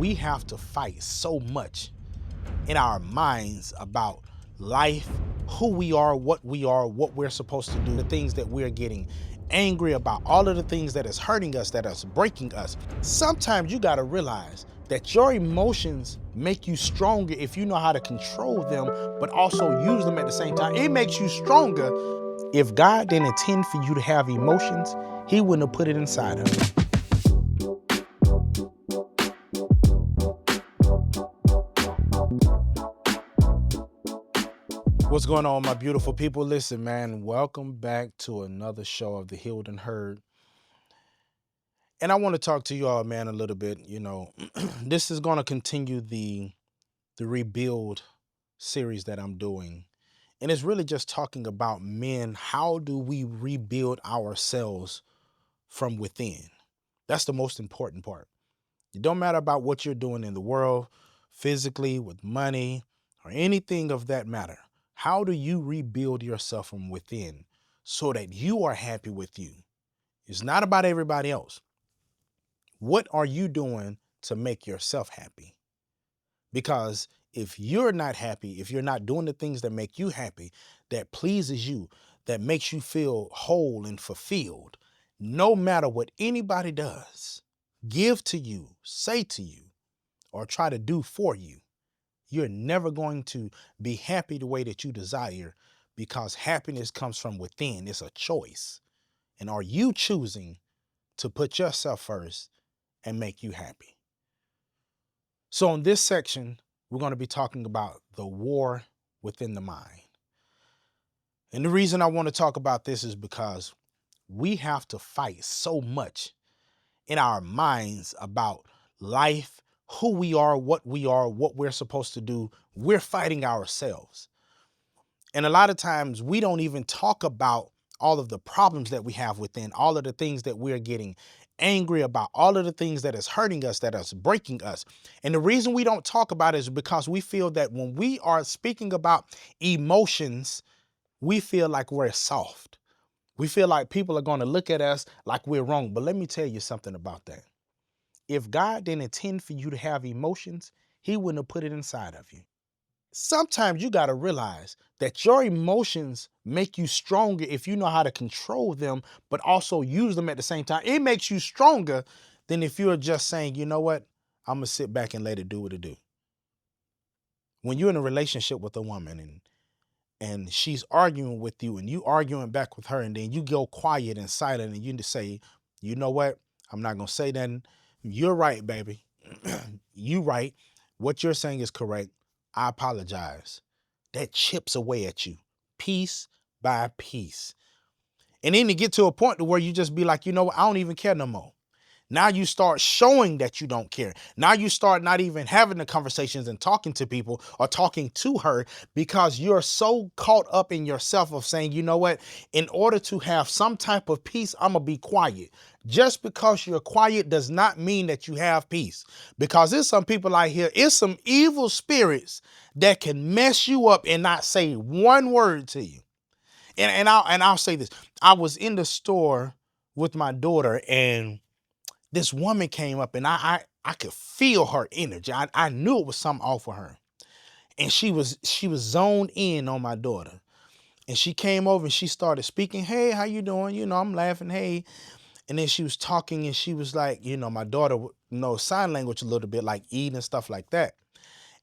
we have to fight so much in our minds about life, who we are, what we're supposed to do, the things that we're getting angry about, all of the things that is hurting us, that is breaking us. Sometimes you got to realize that your emotions make you stronger if you know how to control them, but also use them at the same time. It makes you stronger. If God didn't intend for you to have emotions, He wouldn't have put it inside of you. What's going on, my beautiful people? Listen, man, welcome back to another show of the Healed and Heard. And I want to talk to you all, man, a little bit. This is going to continue the rebuild series that I'm doing. And it's really just talking about men. How do we rebuild ourselves from within? That's the most important part. It don't matter about what you're doing in the world, physically, with money, or anything of that matter. How do you rebuild yourself from within so that you are happy with you? It's not about everybody else. What are you doing to make yourself happy? Because if you're not happy, if you're not doing the things that make you happy, that pleases you, that makes you feel whole and fulfilled, no matter what anybody does, give to you, say to you, or try to do for you, you're never going to be happy the way that you desire, because happiness comes from within. It's a choice. And are you choosing to put yourself first and make you happy? So in this section, we're going to be talking about the war within the mind. And the reason I want to talk about this is because we have to fight so much in our minds about life, who we are, what we're supposed to do. We're fighting ourselves. And a lot of times we don't even talk about all of the problems that we have within, all of the things that we're getting angry about, all of the things that is hurting us, that is breaking us. And the reason we don't talk about it is because we feel that when we are speaking about emotions, we feel like we're soft. We feel like people are going to look at us like we're wrong. But let me tell you something about that. If God didn't intend for you to have emotions, He wouldn't have put it inside of you. Sometimes you got to realize that your emotions make you stronger if you know how to control them, but also use them at the same time. It makes you stronger than if you're just saying, you know what, I'm going to sit back and let it do what it do. When you're in a relationship with a woman and she's arguing with you and you arguing back with her, and then you go quiet and silent and you just say, you know what, I'm not going to say nothing. You're right, baby. You right. What you're saying is correct. I apologize. That chips away at you piece by piece. And then you get to a point to where you just be like, you know what, I don't even care no more. Now you start showing that you don't care. Now you start not even having the conversations and talking to people or talking to her, because you're so caught up in yourself of saying, you know what, in order to have some type of peace, I'm going to be quiet. Just because you're quiet does not mean that you have peace, because there's some people out here, it's some evil spirits that can mess you up and not say one word to you. And I'll say this. I was in the store with my daughter, and this woman came up, and I could feel her energy. I knew it was something off with her. And she was zoned in on my daughter. And she came over and she started speaking. Hey, how you doing? I'm laughing. Hey. And then she was talking, and she was like, my daughter knows sign language a little bit, like eat and stuff like that.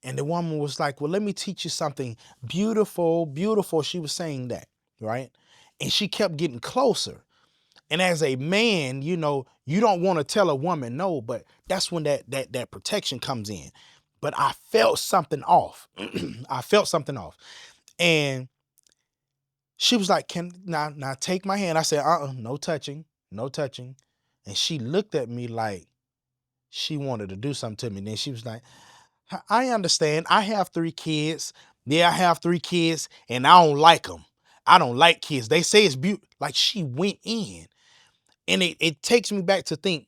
And the woman was like, well, let me teach you something beautiful, beautiful. She was saying that, right? And she kept getting closer. And as a man, you don't want to tell a woman no, but that's when that protection comes in. But I felt something off. I felt something off. And she was like, can now take my hand. I said, no touching, no touching. And she looked at me like she wanted to do something to me. And then she was like, I understand. I have 3 kids. Yeah, I have 3 kids, and I don't like them. I don't like kids. They say it's beautiful. Like, she went in. And it takes me back to think,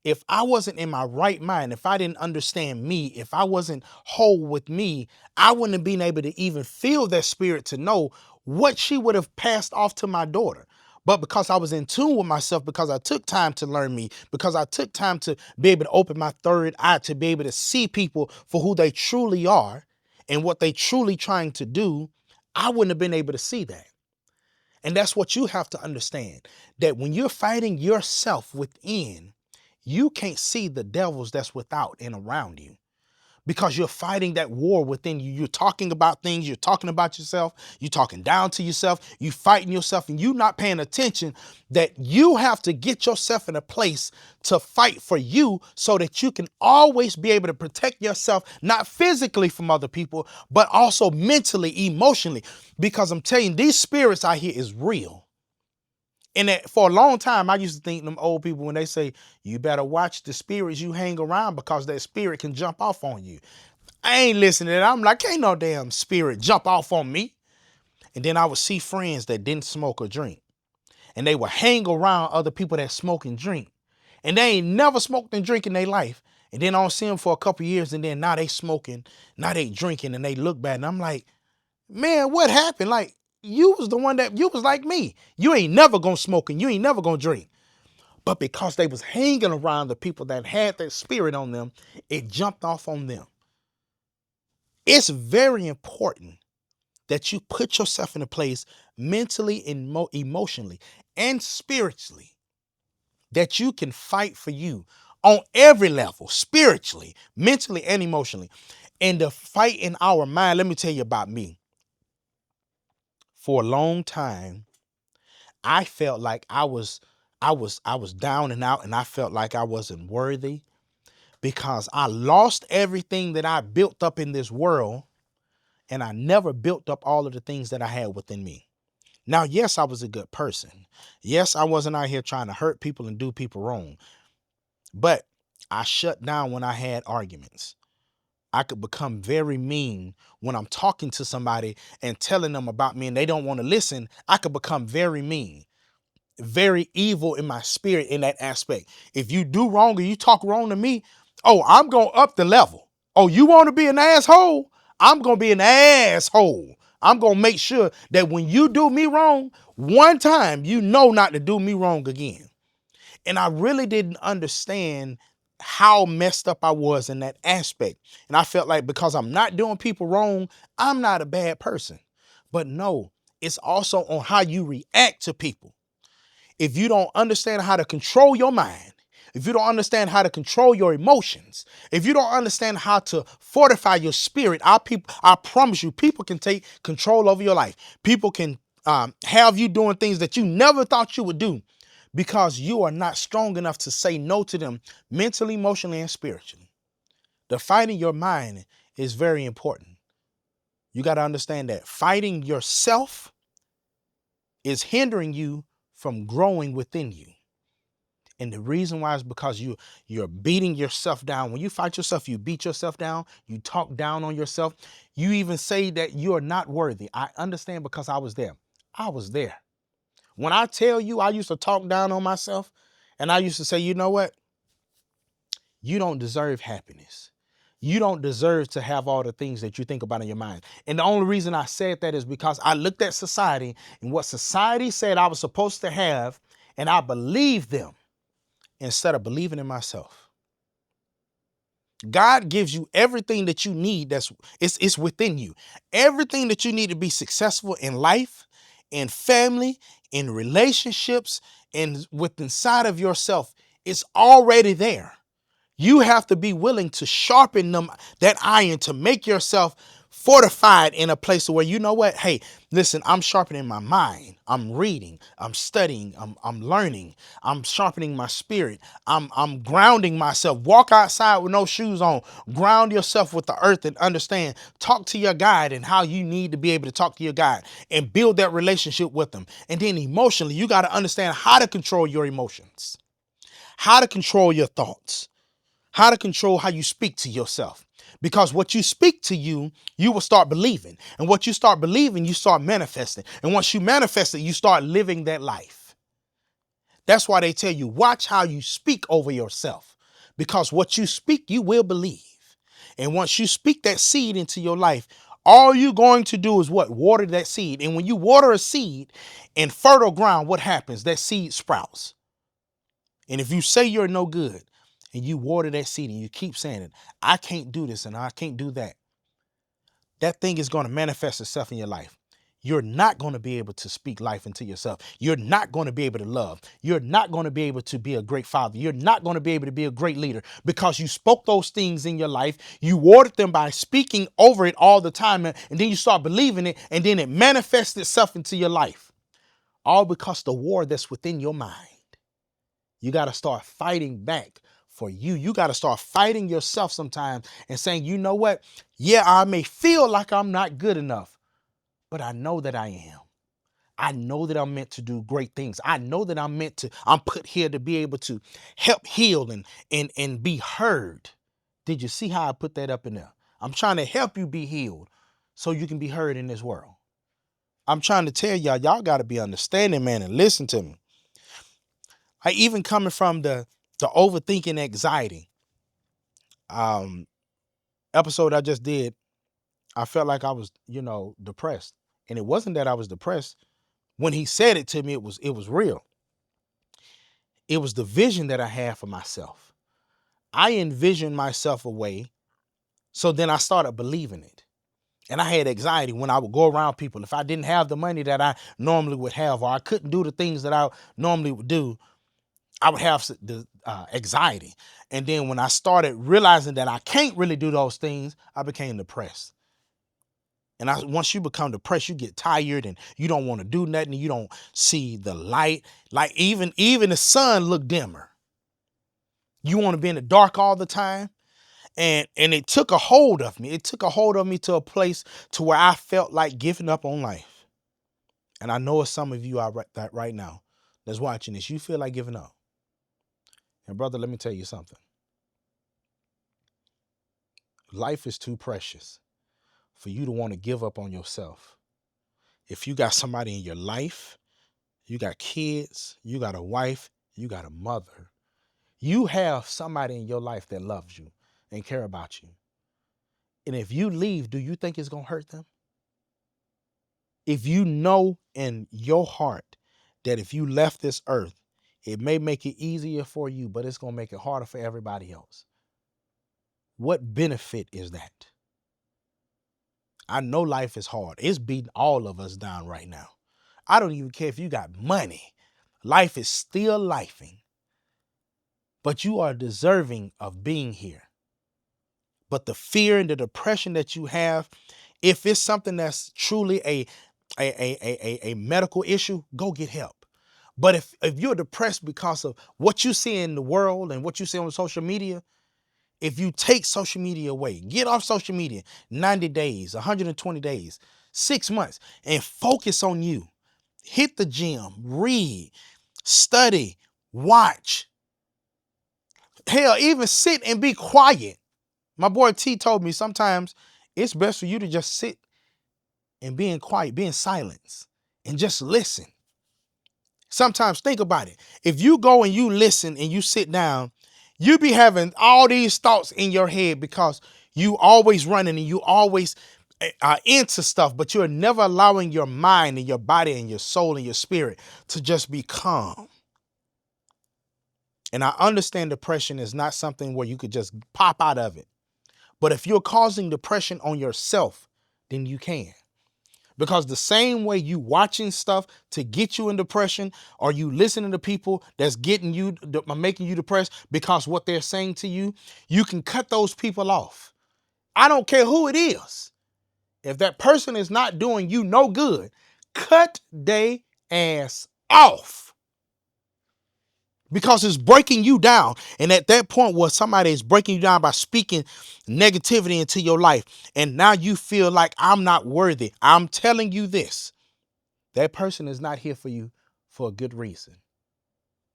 if I wasn't in my right mind, if I didn't understand me, if I wasn't whole with me, I wouldn't have been able to even feel that spirit to know what she would have passed off to my daughter. But because I was in tune with myself, because I took time to learn me, because I took time to be able to open my third eye, to be able to see people for who they truly are and what they truly trying to do, I wouldn't have been able to see that. And that's what you have to understand, that when you're fighting yourself within, you can't see the devils that's without and around you, because you're fighting that war within you. You're talking about things, you're talking about yourself, you're talking down to yourself, you fighting yourself, and you not paying attention that you have to get yourself in a place to fight for you so that you can always be able to protect yourself, not physically from other people, but also mentally, emotionally. Because I'm telling you, these spirits out here is real. And for a long time, I used to think them old people, when they say, you better watch the spirits you hang around because that spirit can jump off on you. I ain't listening to that. I'm like, ain't no damn spirit jump off on me. And then I would see friends that didn't smoke or drink, and they would hang around other people that smoke and drink. And they ain't never smoked and drink in their life. And then I don't see them for a couple years, and then now they smoking, now they drinking, and they look bad. And I'm like, man, what happened? Like, you was the one that, you was like me. You ain't never gonna smoke and you ain't never gonna drink. But because they was hanging around the people that had that spirit on them, it jumped off on them. It's very important that you put yourself in a place mentally and emotionally and spiritually that you can fight for you on every level, spiritually, mentally, and emotionally. And the fight in our mind, let me tell you about me. For a long time, I felt like I was down and out, and I felt like I wasn't worthy because I lost everything that I built up in this world, and I never built up all of the things that I had within me. Now, yes, I was a good person. Yes, I wasn't out here trying to hurt people and do people wrong, but I shut down when I had arguments. I could become very mean when I'm talking to somebody and telling them about me and they don't want to listen. I could become very mean, very evil in my spirit in that aspect. If you do wrong or you talk wrong to me, oh, I'm going to up the level. Oh, you want to be an asshole? I'm going to be an asshole. I'm going to make sure that when you do me wrong, one time, you know not to do me wrong again. And I really didn't understand how messed up I was in that aspect. And I felt like because I'm not doing people wrong, I'm not a bad person. But no, it's also on how you react to people. If you don't understand how to control your mind, if you don't understand how to control your emotions, if you don't understand how to fortify your spirit, I promise you, people can take control over your life. People can have you doing things that you never thought you would do because you are not strong enough to say no to them mentally, emotionally, and spiritually. The fighting your mind is very important. You got to understand that fighting yourself is hindering you from growing within you. And the reason why is because you're beating yourself down. When you fight yourself, you beat yourself down, you talk down on yourself, you even say that you're not worthy. I understand because I was there. I was there. When I tell you I used to talk down on myself, and I used to say, you know what? You don't deserve happiness. You don't deserve to have all the things that you think about in your mind. And the only reason I said that is because I looked at society and what society said I was supposed to have, and I believed them instead of believing in myself. God gives you everything that you need. It's within you. Everything that you need to be successful in life, in family, in relationships, and with inside of yourself, it's already there. You have to be willing to sharpen that iron to make yourself fortified in a place where, you know what? Hey, listen, I'm sharpening my mind. I'm reading, I'm studying, I'm learning, I'm sharpening my spirit. I'm grounding myself. Walk outside with no shoes on. Ground yourself with the earth and understand. Talk to your guide and how you need to be able to talk to your guide and build that relationship with them. And then emotionally, you got to understand how to control your emotions, how to control your thoughts, how to control how you speak to yourself. Because what you speak to you, you will start believing. And what you start believing, you start manifesting. And once you manifest it, you start living that life. That's why they tell you, watch how you speak over yourself. Because what you speak, you will believe. And once you speak that seed into your life, All you're going to do is what? Water that seed. And when you water a seed in fertile ground, what happens? That seed sprouts. And if you say you're no good and you water that seed and you keep saying it, I can't do this and I can't do that, that thing is going to manifest itself in your life. You're not going to be able to speak life into yourself. You're not going to be able to love. You're not going to be able to be a great father. You're not going to be able to be a great leader because you spoke those things in your life. You watered them by speaking over it all the time. And then you start believing it. And then it manifests itself into your life. All because the war that's within your mind. You got to start fighting back for you. You got to start fighting yourself sometimes and saying, you know what? Yeah, I may feel like I'm not good enough, but I know that I am. I know that I'm meant to do great things. I know that I'm put here to be able to help heal and be heard. Did you see how I put that up in there? I'm trying to help you be healed so you can be heard in this world. I'm trying to tell y'all got to be understanding, man, and listen to me. I even coming from the overthinking anxiety episode I just did, I felt like I was, depressed. And it wasn't that I was depressed. When he said it to me, it was real. It was the vision that I had for myself. I envisioned myself a way, so then I started believing it. And I had anxiety when I would go around people. If I didn't have the money that I normally would have, or I couldn't do the things that I normally would do, I would have the anxiety. And then when I started realizing that I can't really do those things, I became depressed. And once you become depressed, you get tired and you don't want to do nothing. You don't see the light. Like even the sun look dimmer. You want to be in the dark all the time. And it took a hold of me. It took a hold of me to a place to where I felt like giving up on life. And I know some of you are right now that's watching this. You feel like giving up. And brother, let me tell you something. Life is too precious for you to want to give up on yourself. If you got somebody in your life, you got kids, you got a wife, you got a mother, you have somebody in your life that loves you and care about you. And if you leave, do you think it's going to hurt them? If you know in your heart that if you left this earth, it may make it easier for you, but it's going to make it harder for everybody else. What benefit is that? I know life is hard. It's beating all of us down right now. I don't even care if you got money. Life is still lifing. But you are deserving of being here. But the fear and the depression that you have, if it's something that's truly a medical issue, go get help. But if you're depressed because of what you see in the world and what you see on social media, if you take social media away, get off social media 90 days, 120 days, 6 months, and focus on you. Hit the gym, read, study, watch. Hell, even sit and be quiet. My boy T told me sometimes it's best for you to just sit and be in quiet, be in silence, and just listen. Sometimes think about it. If you go and you listen and you sit down, you be having all these thoughts in your head because you always running and you always are into stuff, but you're never allowing your mind and your body and your soul and your spirit to just be calm. And I understand depression is not something where you could just pop out of it. But if you're causing depression on yourself, then you can. Because the same way you watching stuff to get you in depression, or you listening to people that's getting you, making you depressed because what they're saying to you, you can cut those people off. I don't care who it is. If that person is not doing you no good, cut they ass off. Because it's breaking you down. And at that point where somebody is breaking you down by speaking negativity into your life, and now you feel like I'm not worthy, I'm telling you this. That person is not here for you for a good reason.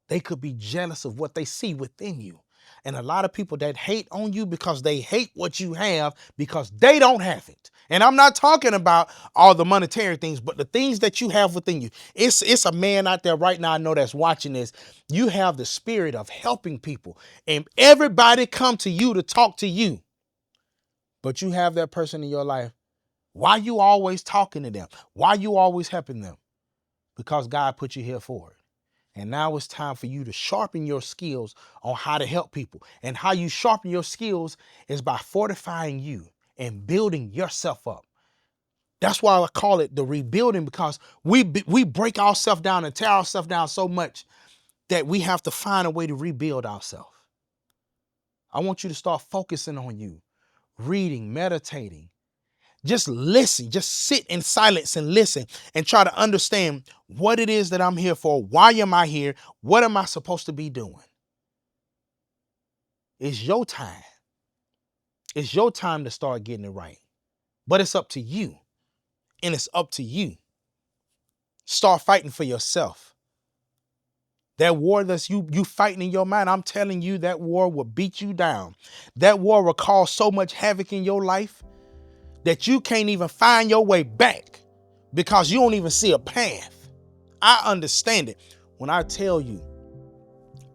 They could be jealous of what they see within you. And a lot of people that hate on you because they hate what you have because they don't have it. And I'm not talking about all the monetary things, but the things that you have within you. It's a man out there right now I know that's watching this. You have the spirit of helping people. And everybody come to you to talk to you. But you have that person in your life Why you always talking to them? Why you always helping them? Because God put you here for it. And now it's time for you to sharpen your skills on how to help people. And how you sharpen your skills is by fortifying you and building yourself up. That's why I call it the rebuilding, because we break ourselves down and tear ourselves down so much that we have to find a way to rebuild ourselves. I want you to start focusing on you, reading, meditating. Just listen, just sit in silence and listen and try to understand what it is that I'm here for. Why am I here? What am I supposed to be doing? It's your time. It's your time to start getting it right. But it's up to you. And it's up to you. Start fighting for yourself. That war that's you fighting in your mind, I'm telling you, that war will beat you down. That war will cause so much havoc in your life that you can't even find your way back because you don't even see a path. I understand it when I tell you,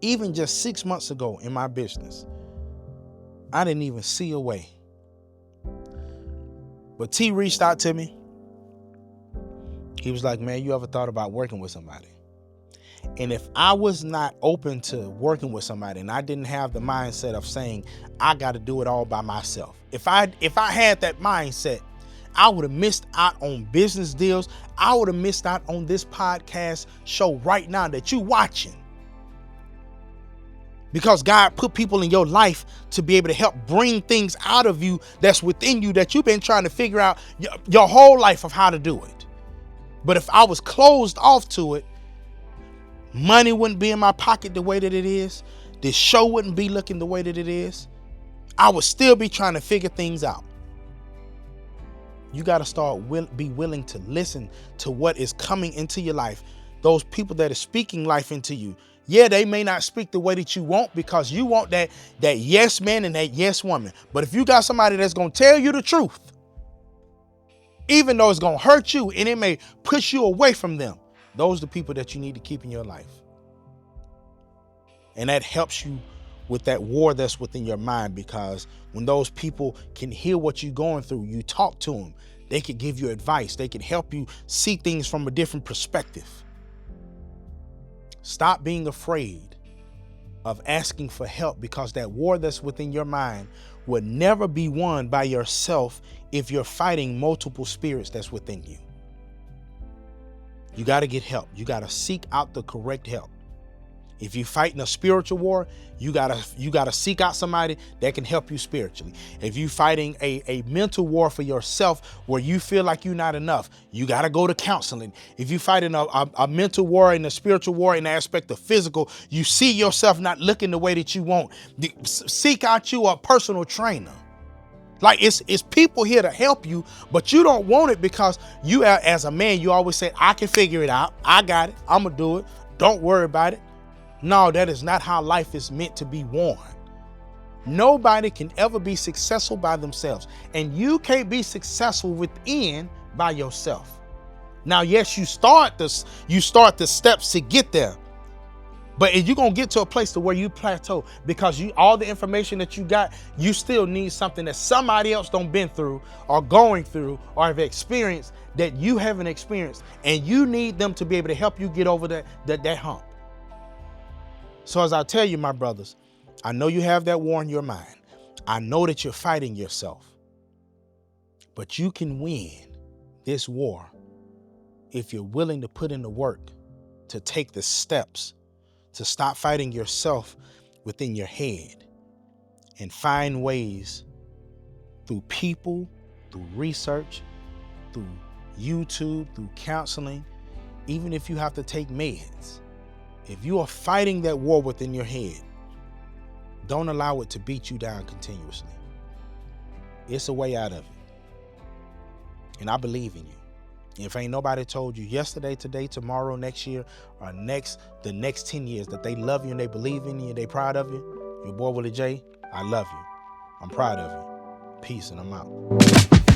even just 6 months ago in my business, I didn't even see a way. But T reached out to me. He was like, man, you ever thought about working with somebody? And if I was not open to working with somebody and I didn't have the mindset of saying, I got to do it all by myself. If I had that mindset, I would have missed out on business deals. I would have missed out on this podcast show right now that you watching. Because God put people in your life to be able to help bring things out of you that's within you that you've been trying to figure out your whole life of how to do it. But if I was closed off to it, money wouldn't be in my pocket the way that it is. This show wouldn't be looking the way that it is. I would still be trying to figure things out. You got to start be willing to listen to what is coming into your life. Those people that are speaking life into you. Yeah, they may not speak the way that you want because you want that yes man and that yes woman. But if you got somebody that's going to tell you the truth, even though it's going to hurt you and it may push you away from them, those are the people that you need to keep in your life. And that helps you with that war that's within your mind, because when those people can hear what you're going through, you talk to them, they could give you advice. They can help you see things from a different perspective. Stop being afraid of asking for help, because that war that's within your mind would never be won by yourself if you're fighting multiple spirits that's within you. You got to get help. You got to seek out the correct help. If you're fighting a spiritual war, you gotta seek out somebody that can help you spiritually. If you're fighting a mental war for yourself where you feel like you're not enough, you gotta go to counseling. If you're fighting a mental war and a spiritual war in the aspect of physical, you see yourself not looking the way that you want, seek out you a personal trainer. Like it's people here to help you, but you don't want it because you, as a man, you always say, I can figure it out. I got it. I'm gonna do it. Don't worry about it. No, that is not how life is meant to be won. Nobody can ever be successful by themselves, and you can't be successful within by yourself. Now, yes, you start the steps to get there, but you're gonna get to a place to where you plateau, because all the information that you got, you still need something that somebody else don't been through or going through or have experienced that you haven't experienced, and you need them to be able to help you get over that hump. So as I tell you, my brothers, I know you have that war in your mind. I know that you're fighting yourself, but you can win this war if you're willing to put in the work, to take the steps, to stop fighting yourself within your head and find ways through people, through research, through YouTube, through counseling, even if you have to take meds. If you are fighting that war within your head, don't allow it to beat you down continuously. It's a way out of it. And I believe in you. If ain't nobody told you yesterday, today, tomorrow, next year, or the next 10 years that they love you and they believe in you and they proud of you, your boy Willie J, I love you. I'm proud of you. Peace, and I'm out.